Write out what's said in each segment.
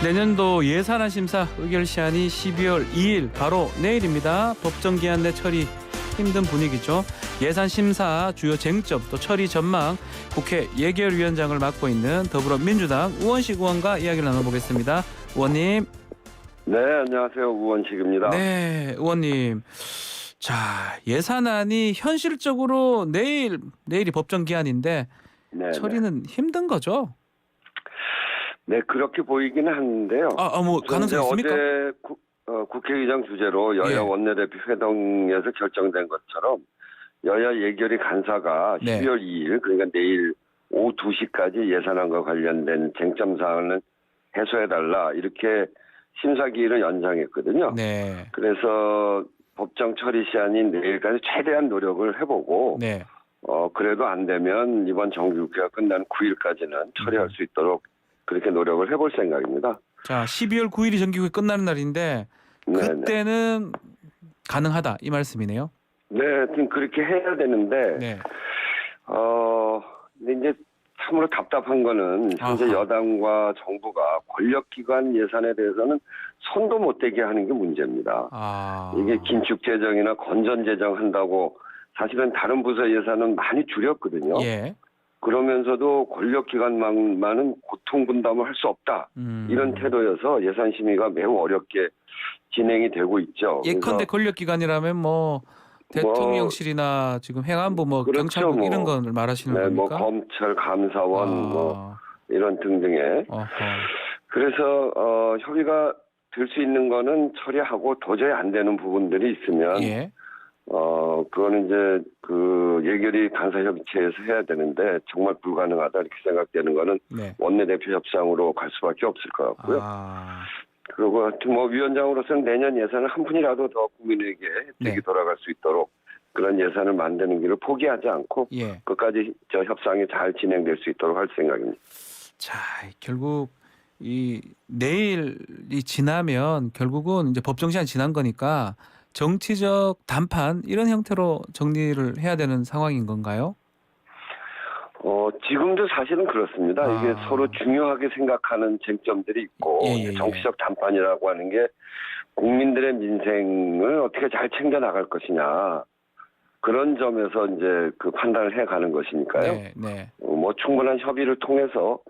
내년도 예산안 심사 의결 시한이 12월 2일 바로 내일입니다. 법정 기한 내 처리 힘든 분위기죠. 예산 심사 주요 쟁점 또 처리 전망 국회 예결위원장을 맡고 있는 더불어민주당 우원식 의원과 이야기를 나눠보겠습니다. 의원님. 네, 안녕하세요. 우원식입니다. 네, 의원님. 자, 예산안이 현실적으로 내일이 법정 기한인데 네, 처리는 힘든 거죠? 네, 그렇게 보이기는 하는데요. 뭐 가능성 있습니까? 어제 국회의장 주재로 여야 원내대표 회동에서 결정된 것처럼 여야 예결위 간사가 12월 2일 그러니까 내일 오후 2시까지 예산안과 관련된 쟁점 사항을 해소해달라 이렇게 심사기일을 연장했거든요. 네. 그래서 법정 처리 시한인 내일까지 최대한 노력을 해보고 그래도 안 되면 이번 정기국회가 끝난 9일까지는 처리할 수 있도록 그렇게 노력을 해볼 생각입니다. 자, 12월 9일이 정기국회 끝나는 날인데 그때는 가능하다 이 말씀이네요. 네, 지금 그렇게 해야 되는데 근데 이제 참으로 답답한 거는 현재 여당과 정부가 권력기관 예산에 대해서는 손도 못 대게 하는 게 문제입니다. 이게 긴축재정이나 건전재정 한다고 사실은 다른 부서 예산은 많이 줄였거든요. 그러면서도 권력기관만은 고통분담을 할 수 없다. 이런 태도여서 예산심의가 매우 어렵게 진행이 되고 있죠. 예컨대 권력기관이라면 대통령실이나 지금 행안부 경찰국 이런 걸 말하시는 겁니까? 검찰, 감사원 이런 등등의. 그래서 협의가 될 수 있는 거는 처리하고 도저히 안 되는 부분들이 있으면 그거는 이제 그 예결위 간사협의체에서 해야 되는데 정말 불가능하다 이렇게 생각되는 거는 원내대표 협상으로 갈 수밖에 없을 것 같고요. 그리고 하여튼 위원장으로서는 내년 예산을 한 푼이라도 더 국민에게 혜택이 돌아갈 수 있도록 그런 예산을 만드는 길을 포기하지 않고 끝까지 협상이 잘 진행될 수 있도록 할 생각입니다. 자, 결국 이 내일이 지나면 결국은 이제 법정 시한 지난 거니까 정치적談判이런 형태로 정리를 해야 되는 상황인 건가요? 지금도 사실은 그렇습니다. 이게 서로 중요하게 생각하는 쟁점들이 있고 정치적談判이라고 하는 게 국민들의 민생을 어떻게 잘 챙겨 나갈 것이냐 그런 점에서 이제 그 판단을 해가는 것이니까요. 충분한 협의를 통해서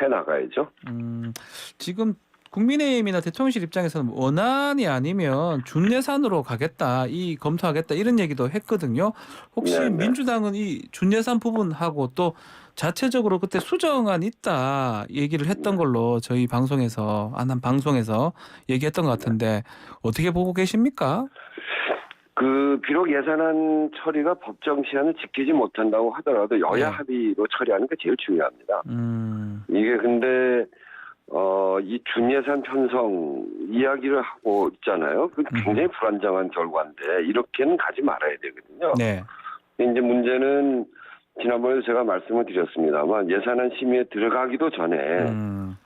해 나가야죠. 지금 국민의힘이나 대통령실 입장에서는 원안이 아니면 준예산으로 가겠다, 검토하겠다 이런 얘기도 했거든요. 혹시 민주당은 이 준예산 부분하고 또 자체적으로 그때 수정안 있다 얘기를 했던 걸로 저희 방송에서 한 방송에서 얘기했던 것 같은데 어떻게 보고 계십니까? 비록 예산안 처리가 법정 시한을 지키지 못한다고 하더라도 여야 합의로 처리하는 게 제일 중요합니다. 이게 근데 이 준예산 편성 이야기를 하고 있잖아요. 그 굉장히 불안정한 결과인데 이렇게는 가지 말아야 되거든요. 이제 문제는 지난번에 제가 말씀을 드렸습니다만 예산안 심의에 들어가기도 전에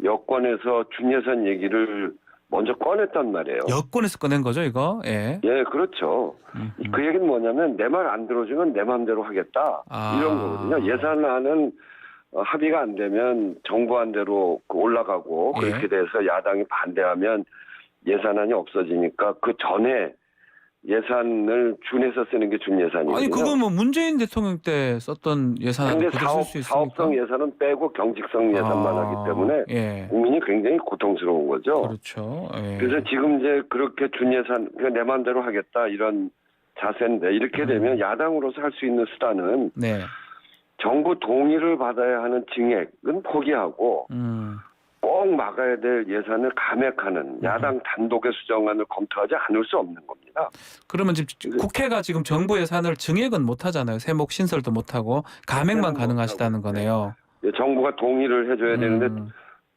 여권에서 준예산 얘기를 먼저 꺼냈단 말이에요. 여권에서 꺼낸 거죠, 이거? 예, 그렇죠. 그 얘기는 뭐냐면 내 말 안 들어주면 내 마음대로 하겠다 이런 거거든요. 예산안은 합의가 안 되면 정부안대로 올라가고 그렇게 돼서 야당이 반대하면 예산안이 없어지니까 그 전에 예산을 준해서 쓰는 게 준예산이거든요. 아니 그건 문재인 대통령 때 썼던 예산안 그대로 쓸 수 있습니까? 사업성 예산은 빼고 경직성 예산만 하기 때문에 국민이 굉장히 고통스러운 거죠. 그렇죠. 그래서 지금 이제 그렇게 준예산 그냥 내 마음대로 하겠다 이런 자세인데 이렇게 되면 야당으로서 할 수 있는 수단은 정부 동의를 받아야 하는 증액은 포기하고 꼭 막아야 될 예산을 감액하는 야당 단독의 수정안을 검토하지 않을 수 없는 겁니다. 그러면 지금 국회가 지금 정부 예산을 증액은 못 하잖아요. 세목 신설도 못 하고 감액만 가능하시다는 거네요. 정부가 동의를 해줘야 되는데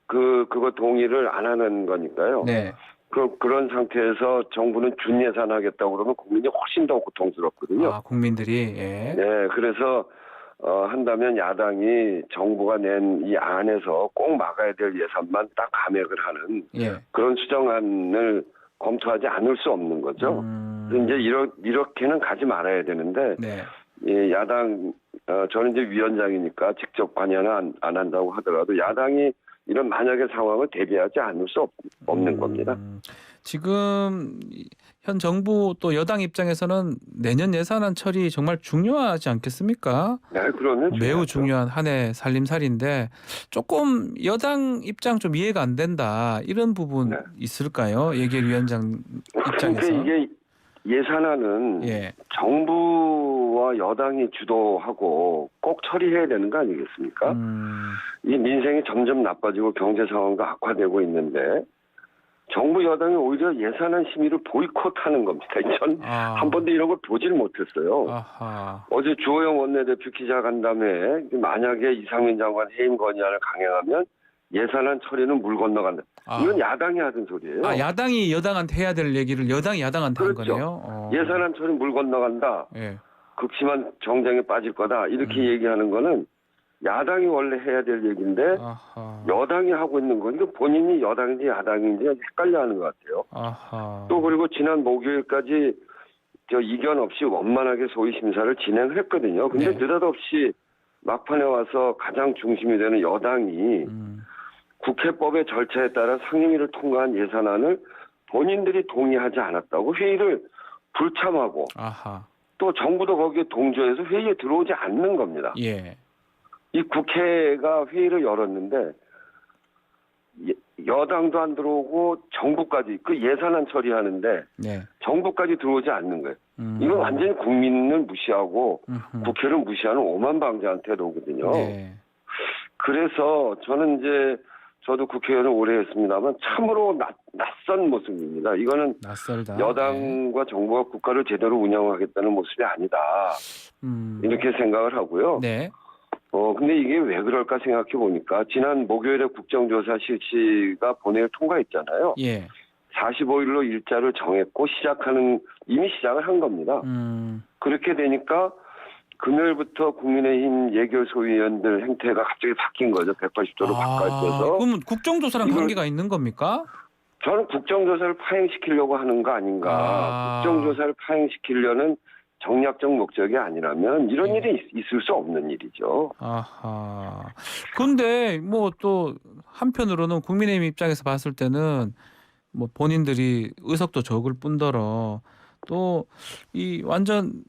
그거 동의를 안 하는 거니까요. 그런 상태에서 정부는 준예산 하겠다고 그러면 국민이 훨씬 더 고통스럽거든요. 국민들이 그래서 한다면 야당이 정부가 낸 이 안에서 꼭 막아야 될 예산만 딱 감액을 하는 그런 수정안을 검토하지 않을 수 없는 거죠. 이제 이렇게는 가지 말아야 되는데 야당 저는 이제 위원장이니까 직접 관여는 안 한다고 하더라도 야당이 이런 만약의 상황을 대비하지 않을 수 없는 겁니다. 지금 현 정부 또 여당 입장에서는 내년 예산안 처리 정말 중요하지 않겠습니까? 네, 그러면 매우 중요한 한 해 살림살이인데 조금 여당 입장 좀 이해가 안 된다 이런 부분 네. 있을까요? 예결위원장 입장에서. 그러니까 이게 예산안은 예. 정부와 여당이 주도하고 꼭 처리해야 되는 거 아니겠습니까? 이 민생이 점점 나빠지고 경제 상황도 악화되고 있는데 정부 여당이 오히려 예산안 심의를 보이콧하는 겁니다. 전 한 번도 이런 걸 보질 못했어요. 아하. 어제 주호영 원내대표 기자간담회에 만약에 이상민 장관 해임 건의안을 강행하면 예산안 처리는 물 건너간다. 이건 야당이 하던 소리예요. 야당이 여당한테 해야 될 얘기를 여당이 야당한테 한 그렇죠. 거네요. 예산안 처리 물 건너간다. 예. 극심한 정쟁에 빠질 거다. 이렇게 얘기하는 거는 야당이 원래 해야 될 얘기인데 아하. 여당이 하고 있는 거니까 본인이 여당인지 야당인지 헷갈려하는 것 같아요. 아하. 또 그리고 지난 목요일까지 이견 없이 원만하게 소위 심사를 진행을 했거든요. 근데 네. 느닷없이 막판에 와서 가장 중심이 되는 여당이 국회법의 절차에 따라 상임위를 통과한 예산안을 본인들이 동의하지 않았다고 회의를 불참하고 아하. 또 정부도 거기에 동조해서 회의에 들어오지 않는 겁니다. 예. 이 국회가 회의를 열었는데 여당도 안 들어오고 정부까지 그 예산안 처리하는데 네. 정부까지 들어오지 않는 거예요. 이건 완전히 국민을 무시하고 국회를 무시하는 오만방자한 태도거든요. 네. 그래서 저는 이제 저도 국회의원을 오래 했습니다만 참으로 낯선 모습입니다. 이거는 낯설다. 여당과 정부가 국가를 제대로 운영하겠다는 모습이 아니다. 이렇게 생각을 하고요. 네. 근데 이게 왜 그럴까 생각해 보니까 지난 목요일에 국정조사 실시가 본회의를 통과했잖아요. 예. 45일로 일자를 정했고 이미 시작을 한 겁니다. 그렇게 되니까 금요일부터 국민의힘 예결소위원들 행태가 갑자기 바뀐 거죠. 180도로 바꿔져서. 그러면 국정조사랑 관계가 있는 겁니까? 저는 국정조사를 파행시키려고 하는 거 아닌가. 국정조사를 파행시키려는 정략적 목적이 아니라면 이런 일이 있을 수 없는 일이죠. 아하. 근데 뭐 또 한편으로는 국민의힘 입장에서 봤을 때는 뭐 본인들이 의석도 적을 뿐더러 또 이 완전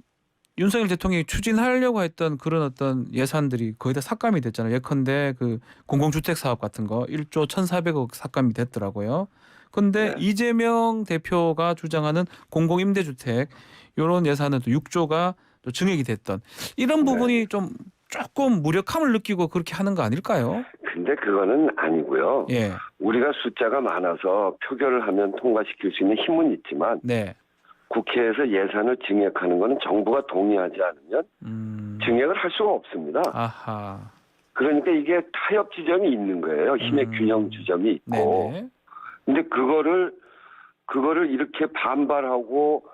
윤석열 대통령이 추진하려고 했던 그런 어떤 예산들이 거의 다 삭감이 됐잖아요. 예컨대 그 공공주택 사업 같은 거 1조 1,400억 삭감이 됐더라고요. 근데 네. 이재명 대표가 주장하는 공공임대주택 이런 예산은 또 6조가 또 증액이 됐던 이런 부분이 좀 조금 무력함을 느끼고 그렇게 하는 거 아닐까요? 근데 그거는 아니고요. 예. 우리가 숫자가 많아서 표결을 하면 통과시킬 수 있는 힘은 있지만 네. 국회에서 예산을 증액하는 것은 정부가 동의하지 않으면 증액을 할 수가 없습니다. 아하. 그러니까 이게 타협 지점이 있는 거예요. 힘의 균형 지점이 있고. 네네. 근데 그거를 이렇게 반발하고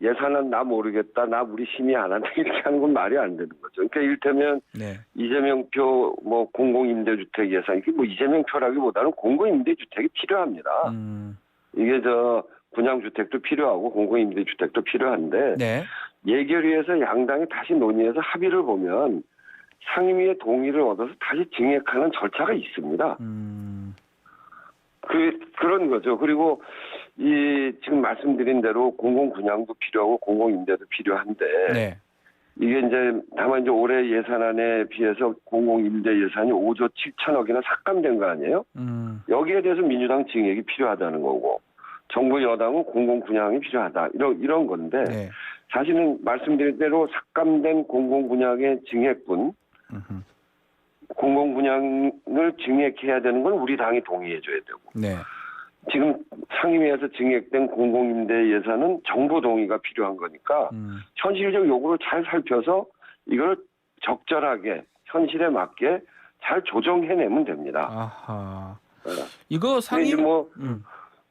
예산은 나 모르겠다, 나 우리 심의 안 한다 이렇게 하는 건 말이 안 되는 거죠. 그러니까 이를테면 네. 이재명표 뭐 공공임대주택 예산 이게 뭐 이재명표라기보다는 공공임대주택이 필요합니다. 이게 분양주택도 필요하고 공공임대주택도 필요한데 네. 예결위에서 양당이 다시 논의해서 합의를 보면 상임위의 동의를 얻어서 다시 증액하는 절차가 있습니다. 그런 거죠. 그리고 지금 말씀드린 대로 공공분양도 필요하고 공공임대도 필요한데 네. 이게 이제 다만 이제 올해 예산안에 비해서 공공임대 예산이 5조 7천억이나 삭감된 거 아니에요? 여기에 대해서 민주당 증액이 필요하다는 거고 정부 여당은 공공분양이 필요하다 이런 건데 네. 사실은 말씀드린 대로 삭감된 공공분양의 증액분 공공분양을 증액해야 되는 건 우리 당이 동의해줘야 되고 네. 지금 상임위에서 증액된 공공임대 예산은 정부 동의가 필요한 거니까 현실적 요구를 잘 살펴서 이걸 적절하게 현실에 맞게 잘 조정해내면 됩니다. 아하. 네. 이거 상임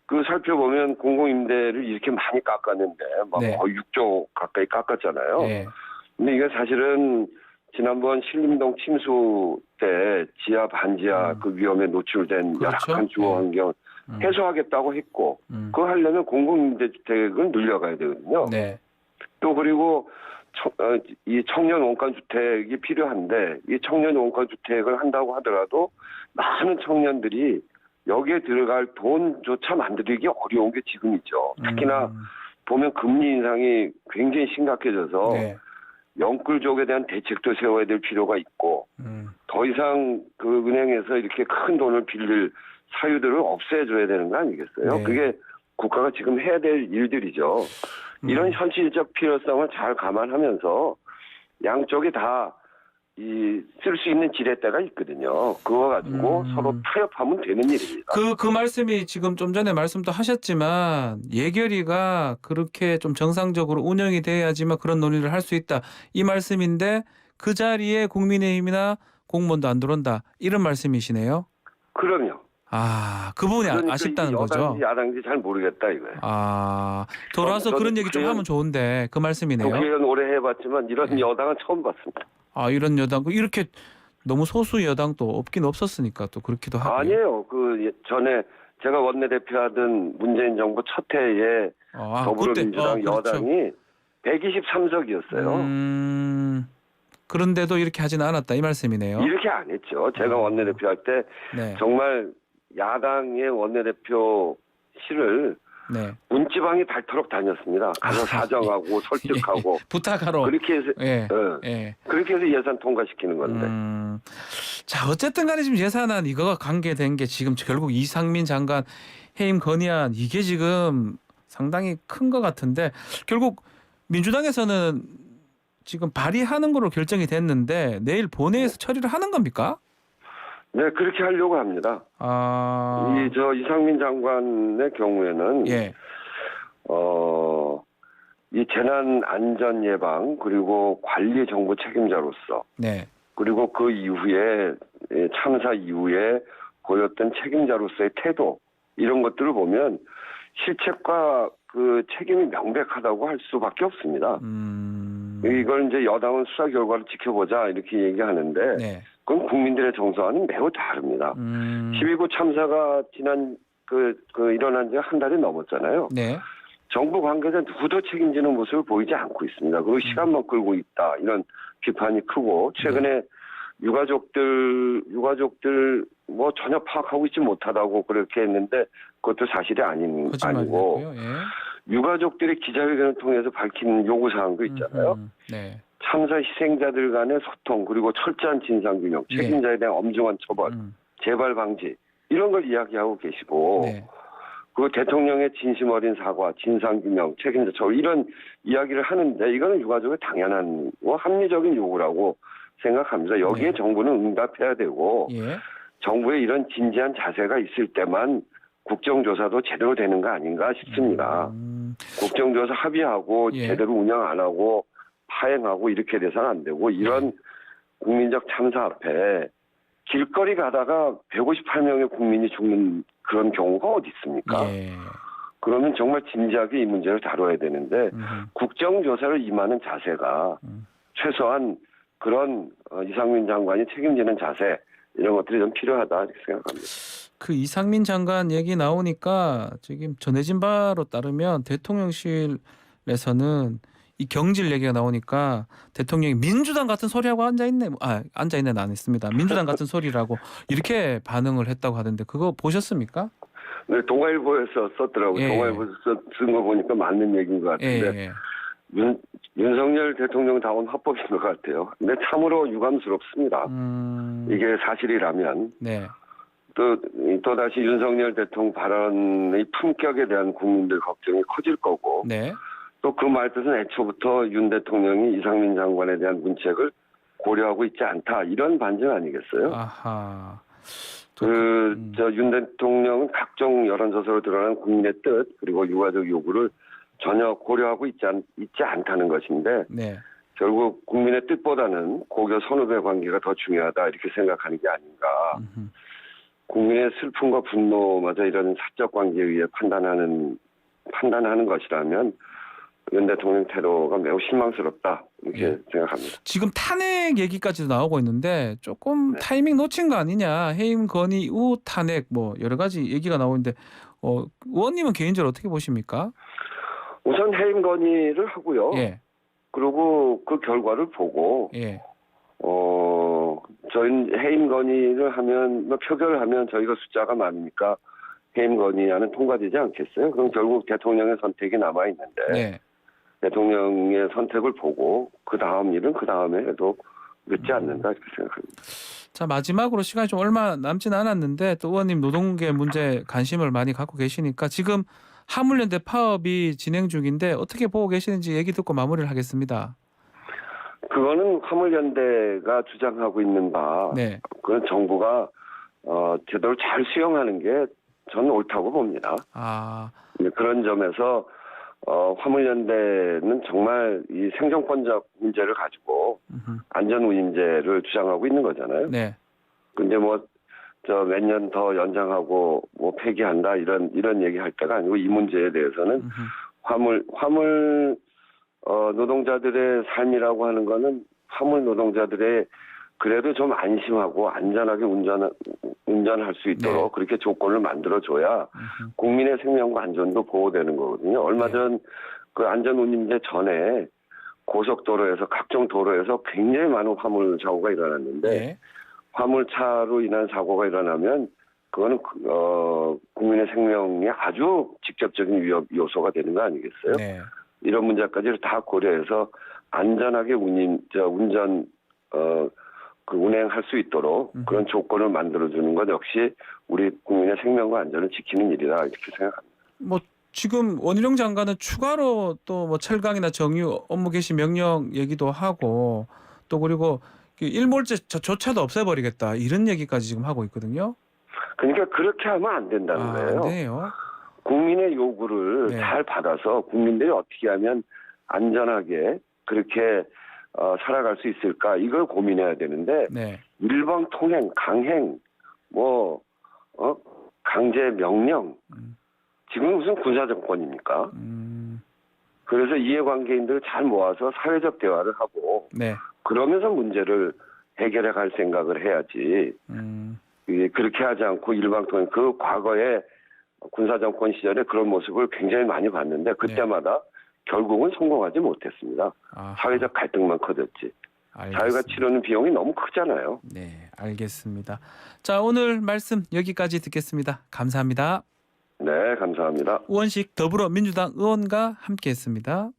그 살펴보면 공공임대를 이렇게 많이 깎았는데 막 네. 거의 6조 가까이 깎았잖아요. 네. 근데 이게 사실은 지난번 신림동 침수 때 지하 반지하 그 위험에 노출된 그렇죠. 열악한 주거 환경 해소하겠다고 했고 그거 하려면 공공임대주택을 늘려가야 되거든요. 네. 또 그리고 이 청년 원가 주택이 필요한데 이 청년 원가 주택을 한다고 하더라도 많은 청년들이 여기에 들어갈 돈조차 만들기 어려운 게 지금이죠. 특히나 보면 금리 인상이 굉장히 심각해져서 네. 영끌족에 대한 대책도 세워야 될 필요가 있고 더 이상 그 은행에서 이렇게 큰 돈을 빌릴 사유들을 없애줘야 되는 거 아니겠어요? 네. 그게 국가가 지금 해야 될 일들이죠. 이런 현실적 필요성을 잘 감안하면서 양쪽이 다 쓸 수 있는 지렛대가 있거든요. 그거 가지고 서로 타협하면 되는 일입니다. 그 말씀이 지금 좀 전에 말씀도 하셨지만 예결위가 그렇게 좀 정상적으로 운영이 돼야지만 그런 논의를 할 수 있다. 이 말씀인데 그 자리에 국민의힘이나 공무원도 안 들어온다. 이런 말씀이시네요. 그럼요. 그 부분이 그러니까 아쉽다는 이게 거죠. 여당인지 야당인지 잘 모르겠다 이거예요. 돌아와서 저는 그런 얘기 좀 국회의원- 하면 좋은데 그 말씀이네요. 국회의원 오래 해봤지만 이런 여당은 처음 봤습니다. 이런 여당 이렇게 너무 소수 여당도 없긴 없었으니까 또 그렇기도 하고요. 아니에요. 그 전에 제가 원내대표하던 문재인 정부 첫 해에 더불어민주당 그렇죠. 여당이 123석이었어요. 그런데도 이렇게 하지는 않았다 이 말씀이네요. 이렇게 안 했죠. 제가 원내대표 할 때 네. 정말 야당의 원내대표실을 네. 문지방이 닳도록 다녔습니다. 가서 사정하고 설득하고 부탁하러. 그렇게 해서 그렇게 해서 예산 통과시키는 건데. 자, 어쨌든 간에 지금 예산안 이거가 관계된 게 지금 결국 이상민 장관 해임 건의안 이게 지금 상당히 큰 것 같은데 결국 민주당에서는 지금 발의하는 걸로 결정이 됐는데 내일 본회의에서 처리를 하는 겁니까? 네, 그렇게 하려고 합니다. 이상민 장관의 경우에는 이 재난 안전 예방 그리고 관리 정부 책임자로서 그리고 그 이후에 참사 이후에 보였던 책임자로서의 태도 이런 것들을 보면 실책과 그 책임이 명백하다고 할 수밖에 없습니다. 이걸 이제 여당은 수사 결과를 지켜보자 이렇게 얘기하는데 그건 국민들의 정서와는 매우 다릅니다. 12구 참사가 지난 일어난 지 한 달이 넘었잖아요. 정부 관계자 누구도 책임지는 모습을 보이지 않고 있습니다. 그리고 시간만 끌고 있다 이런 비판이 크고 최근에 유가족들 뭐 전혀 파악하고 있지 못하다고 그렇게 했는데 그것도 사실이 아니고 유가족들의 기자회견을 통해서 밝힌 요구사항도 있잖아요. 참사 희생자들 간의 소통 그리고 철저한 진상규명 책임자에 대한 엄중한 처벌 재발 방지 이런 걸 이야기하고 계시고 그 대통령의 진심 어린 사과 진상규명 책임자 처벌 이런 이야기를 하는데 이거는 유가족의 당연한 합리적인 요구라고 생각합니다. 여기에 정부는 응답해야 되고 정부의 이런 진지한 자세가 있을 때만 국정조사도 제대로 되는 거 아닌가 싶습니다. 국정조사 합의하고 제대로 운영 안 하고 파행하고 이렇게 돼서는 안 되고 이런 국민적 참사 앞에 길거리 가다가 158명의 국민이 죽는 그런 경우가 어디 있습니까? 그러면 정말 진지하게 이 문제를 다뤄야 되는데 국정조사를 임하는 자세가 최소한 그런 이상민 장관이 책임지는 자세 이런 것들이 좀 필요하다 이렇게 생각합니다. 그 이상민 장관 얘기 나오니까 지금 전해진 바로 따르면 대통령실에서는 이 경질 얘기가 나오니까 대통령이 민주당 같은 소리하고 앉아있네는 안 했습니다. 민주당 같은 소리라고 이렇게 반응을 했다고 하던데 그거 보셨습니까? 네, 동아일보에서 썼더라고요. 동아일보에서 쓴 거 보니까 맞는 얘기인 것 같은데 윤석열 대통령다운 화법인 것 같아요. 근데 참으로 유감스럽습니다. 이게 사실이라면 또다시 윤석열 대통령 발언의 품격에 대한 국민들 걱정이 커질 거고 또 그 말뜻은 애초부터 윤 대통령이 이상민 장관에 대한 문책을 고려하고 있지 않다 이런 반증 아니겠어요? 윤 대통령은 각종 여론조사로 드러난 국민의 뜻 그리고 유가족 요구를 전혀 고려하고 있지 않다는 것인데 결국 국민의 뜻보다는 고교 선후배 관계가 더 중요하다 이렇게 생각하는 게 아닌가. 국민의 슬픔과 분노마저 이런 사적 관계에 의해 판단하는 것이라면 윤 대통령 태도가 매우 실망스럽다 이렇게 생각합니다. 지금 탄핵 얘기까지도 나오고 있는데 조금 타이밍 놓친 거 아니냐. 해임 건의 후 탄핵 뭐 여러 가지 얘기가 나오는데 의원님은 개인적으로 어떻게 보십니까? 우선 해임 건의를 하고요. 그리고 그 결과를 보고 저희는 해임 건의를 하면 표결을 하면 저희가 숫자가 많으니까 해임 건의안은 통과되지 않겠어요? 그럼 결국 대통령의 선택이 남아 있는데 네. 대통령의 선택을 보고 그 다음 일은 그 다음에 해도 늦지 않는다 이렇게 생각합니다. 자, 마지막으로 시간이 좀 얼마 남지는 않았는데 또 의원님 노동계 문제 관심을 많이 갖고 계시니까 지금 화물연대 파업이 진행 중인데 어떻게 보고 계시는지 얘기 듣고 마무리를 하겠습니다. 그거는 화물연대가 주장하고 있는 바 네. 그건 정부가 제대로 잘 수용하는 게 저는 옳다고 봅니다. 아, 그런 점에서 화물연대는 정말 이 생존권적 문제를 가지고 안전운임제를 주장하고 있는 거잖아요. 네. 근데 몇 년 더 연장하고 폐기한다 이런 얘기 할 때가 아니고 이 문제에 대해서는 화물 노동자들의 삶이라고 하는 거는 화물 노동자들의 그래도 좀 안심하고 안전하게 운전할 수 있도록 네. 그렇게 조건을 만들어줘야 국민의 생명과 안전도 보호되는 거거든요. 얼마 전 그 안전운임제 전에 고속도로에서 각종 도로에서 굉장히 많은 화물 사고가 일어났는데 네. 화물차로 인한 사고가 일어나면 그거는 국민의 생명에 아주 직접적인 위협 요소가 되는 거 아니겠어요? 네. 이런 문제까지 다 고려해서 안전하게 운행할 수 있도록 그런 조건을 만들어주는 것 역시 우리 국민의 생명과 안전을 지키는 일이다 이렇게 생각합니다. 지금 원희룡 장관은 추가로 또 철강이나 정유 업무 개시 명령 얘기도 하고 또 그리고 일몰제조차도 없애버리겠다 이런 얘기까지 지금 하고 있거든요. 그러니까 그렇게 하면 안 된다는 거예요. 안 돼요. 국민의 요구를 네. 잘 받아서 국민들이 어떻게 하면 안전하게 그렇게 살아갈 수 있을까 이걸 고민해야 되는데 네. 일방통행, 강행, 강제 명령 지금 무슨 군사정권입니까? 그래서 이해관계인들을 잘 모아서 사회적 대화를 하고 네. 그러면서 문제를 해결해 갈 생각을 해야지 그렇게 하지 않고 일방통행 그 과거에 군사정권 시절에 그런 모습을 굉장히 많이 봤는데 그때마다 결국은 성공하지 못했습니다. 아하. 사회적 갈등만 커졌지. 알겠습니다. 사회가 치르는 비용이 너무 크잖아요. 네, 알겠습니다. 자, 오늘 말씀 여기까지 듣겠습니다. 감사합니다. 네, 감사합니다. 우원식 더불어민주당 의원과 함께했습니다.